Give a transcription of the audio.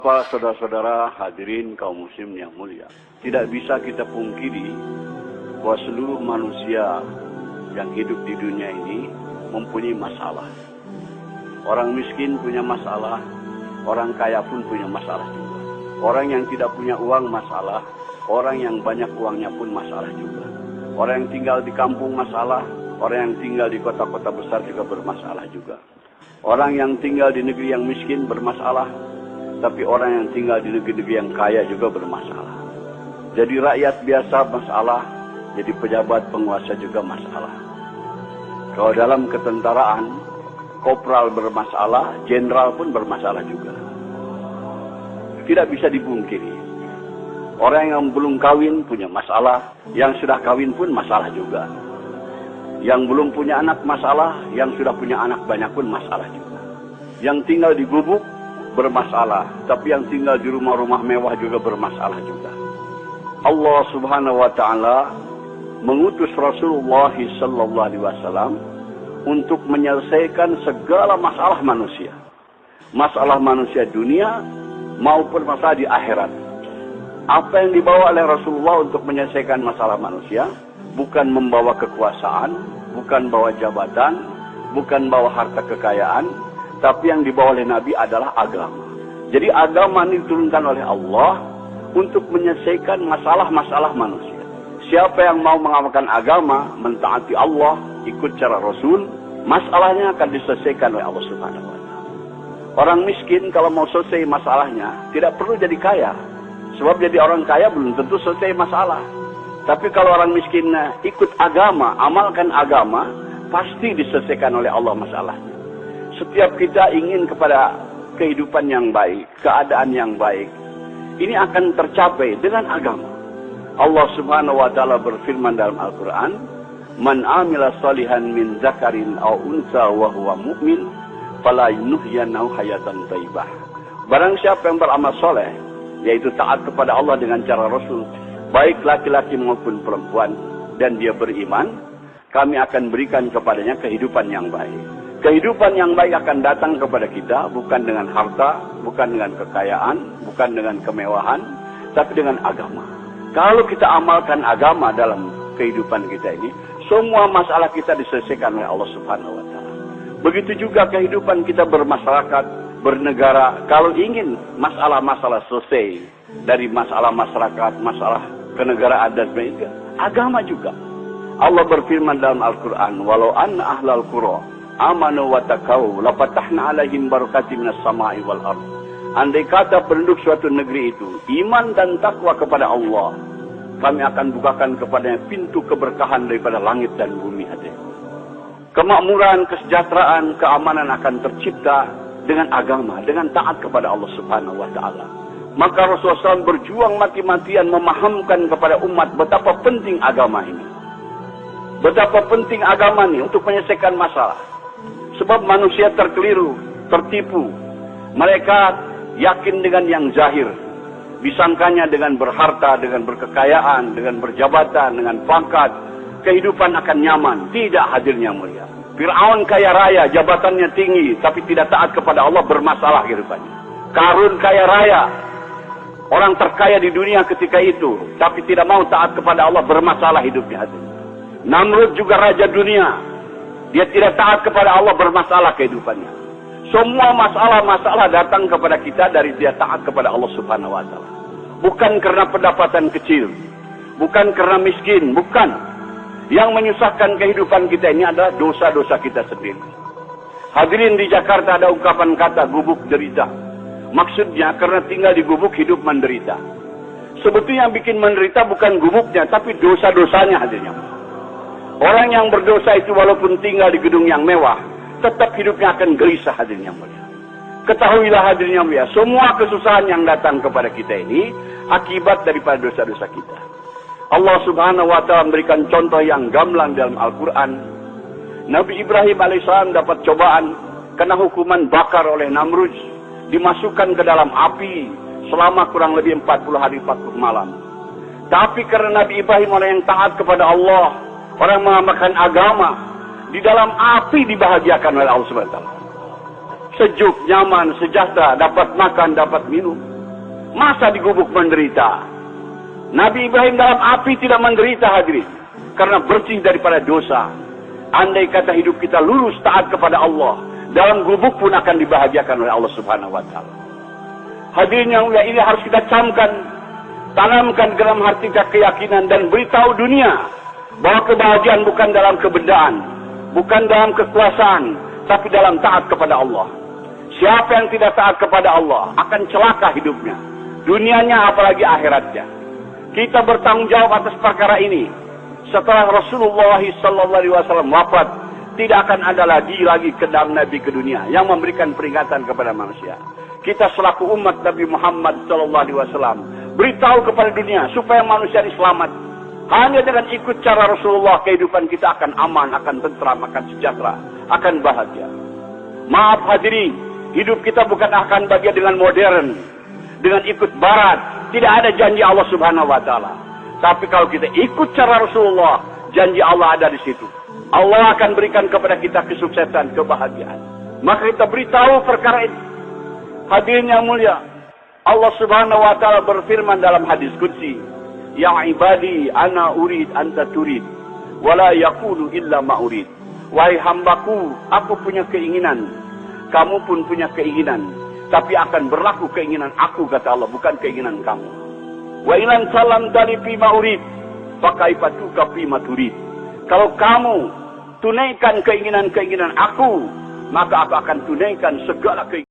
Para saudara-saudara hadirin kaum muslim yang mulia, tidak bisa kita pungkiri bahwa seluruh manusia yang hidup di dunia ini mempunyai masalah. Orang miskin punya masalah, orang kaya pun punya masalah juga. Orang yang tidak punya uang masalah, orang yang banyak uangnya pun masalah juga. Orang yang tinggal di kampung masalah, orang yang tinggal di kota-kota besar juga bermasalah juga. Orang yang tinggal di negeri yang miskin bermasalah, tapi orang yang tinggal di negeri-negeri yang kaya juga bermasalah. Jadi rakyat biasa masalah, jadi pejabat penguasa juga masalah. Kalau dalam ketentaraan, kopral bermasalah, jenderal pun bermasalah juga. Tidak bisa dipungkiri. Orang yang belum kawin punya masalah, yang sudah kawin pun masalah juga. Yang belum punya anak masalah, yang sudah punya anak banyak pun masalah juga. Yang tinggal di gubuk bermasalah, tapi yang tinggal di rumah-rumah mewah juga bermasalah juga. Allah Subhanahu wa taala mengutus Rasulullah sallallahu alaihi wasallam untuk menyelesaikan segala masalah manusia. Masalah manusia dunia maupun masalah di akhirat. Apa yang dibawa oleh Rasulullah untuk menyelesaikan masalah manusia bukan membawa kekuasaan, bukan bawa jabatan, bukan bawa harta kekayaan, tapi yang dibawa oleh Nabi adalah agama. Jadi agama ini diturunkan oleh Allah untuk menyelesaikan masalah-masalah manusia. Siapa yang mau mengamalkan agama, mentaati Allah, ikut cara Rasul, masalahnya akan diselesaikan oleh Allah Subhanahu wa taala. Orang miskin kalau mau selesai masalahnya, tidak perlu jadi kaya. Sebab jadi orang kaya belum tentu selesai masalah. Tapi kalau orang miskin ikut agama, amalkan agama, pasti diselesaikan oleh Allah masalahnya. Setiap kita ingin kepada kehidupan yang baik, keadaan yang baik. Ini akan tercapai dengan agama. Allah Subhanahu wa taala berfirman dalam Al-Qur'an, "Man 'amila shalihan min dzakarin aw unsa wa huwa mu'min, fala yuhyiyannahu hayatan thayyibah." Barang siapa yang beramal soleh, yaitu taat kepada Allah dengan cara Rasul, baik laki-laki maupun perempuan, dan dia beriman, kami akan berikan kepadanya kehidupan yang baik. Kehidupan yang baik akan datang kepada kita bukan dengan harta, bukan dengan kekayaan, bukan dengan kemewahan, tapi dengan agama. Kalau kita amalkan agama dalam kehidupan kita ini, semua masalah kita diselesaikan oleh Allah Subhanahu wa taala. Begitu juga kehidupan kita bermasyarakat, bernegara. Kalau ingin masalah-masalah selesai dari masalah masyarakat, masalah kenegaraan dan sebagainya, agama juga. Allah berfirman dalam Al-Qur'an, "Walau anna ahlal qura amanu wa taqaw la fatahna 'alaihim barakatin minas sama'i wal ardh." Andai kata penduduk suatu negeri itu iman dan takwa kepada Allah, kami akan bukakan kepadanya pintu keberkahan daripada langit dan bumi. Kemakmuran, kesejahteraan, keamanan akan tercipta dengan agama, dengan taat kepada Allah Subhanahu wa taala. Maka Rasulullah SAW berjuang mati-matian memahamkan kepada umat betapa penting agama ini. Betapa penting agama ini untuk menyelesaikan masalah. Sebab manusia terkeliru, tertipu. Mereka yakin dengan yang zahir. Disangkanya dengan berharta, dengan berkekayaan, dengan berjabatan, dengan pangkat, kehidupan akan nyaman. Tidak, hadirnya mulia. Fir'aun kaya raya, jabatannya tinggi, tapi tidak taat kepada Allah, bermasalah kehidupannya. Qarun kaya raya, orang terkaya di dunia ketika itu, tapi tidak mau taat kepada Allah, bermasalah hidupnya. Namrud juga raja dunia, dia tidak taat kepada Allah, bermasalah kehidupannya. Semua masalah-masalah datang kepada kita dari dia taat kepada Allah Subhanahu wa taala. Bukan karena pendapatan kecil, bukan karena miskin, bukan. Yang menyusahkan kehidupan kita ini adalah dosa-dosa kita sendiri. Hadirin, di Jakarta ada ungkapan kata gubuk derita. Maksudnya karena tinggal di gubuk hidup menderita. Sebetulnya yang bikin menderita bukan gubuknya, tapi dosa-dosanya hadirnya. Orang yang berdosa itu walaupun tinggal di gedung yang mewah, tetap hidupnya akan gelisah, hadirnya mulia. Ketahuilah hadirnya mulia, semua kesusahan yang datang kepada kita ini akibat daripada dosa-dosa kita. Allah Subhanahu wa taala memberikan contoh yang gamblang dalam Al-Qur'an. Nabi Ibrahim alaihissalam dapat cobaan, kena hukuman bakar oleh Namrud, dimasukkan ke dalam api selama kurang lebih 40 hari 40 malam. Tapi karena Nabi Ibrahim orang yang taat kepada Allah, orang mengamalkan agama, di dalam api dibahagiakan oleh Allah Subhanahu wa taala. Sejuk, nyaman, sejahtera, dapat makan, dapat minum. Masa di gubuk menderita? Nabi Ibrahim dalam api tidak menderita, hadirin, karena bersih daripada dosa. Andai kata hidup kita lurus taat kepada Allah, dalam gubuk pun akan dibahagiakan oleh Allah Subhanahu wa taala. Hadirin yang mulia, ini harus kita camkan, tanamkan dalam hati kita keyakinan dan beritahu dunia bahwa kebahagiaan bukan dalam kebendaan, bukan dalam kekuasaan, tapi dalam taat kepada Allah. Siapa yang tidak taat kepada Allah akan celaka hidupnya, dunianya apalagi akhiratnya. Kita bertanggung jawab atas perkara ini. Setelah Rasulullah SAW wafat, tidak akan ada lagi kedam Nabi ke dunia yang memberikan peringatan kepada manusia. Kita selaku umat Nabi Muhammad SAW beritahu kepada dunia supaya manusia ini selamat. Hanya dengan ikut cara Rasulullah, kehidupan kita akan aman, akan tentram, akan sejahtera, akan bahagia. Maaf hadirin, hidup kita bukan akan bahagia dengan modern, dengan ikut barat. Tidak ada janji Allah Subhanahu wa taala. Tapi kalau kita ikut cara Rasulullah, janji Allah ada di situ. Allah akan berikan kepada kita kesuksesan, kebahagiaan. Maka kita beritahu perkara itu. Hadirin yang mulia, Allah Subhanahu wa taala berfirman dalam hadis qudsi, "Ya ibadi, ana urid anta turid, wala yaqulu illa ma urid." Wahai hambaku, aku punya keinginan, kamu pun punya keinginan, tapi akan berlaku keinginan aku, kata Allah, bukan keinginan kamu. Wa ilan salam dari fima urid, fakaifatuka fima turid. Kalau kamu tunaikan keinginan-keinginan aku, maka aku akan tunaikan segala keinginan.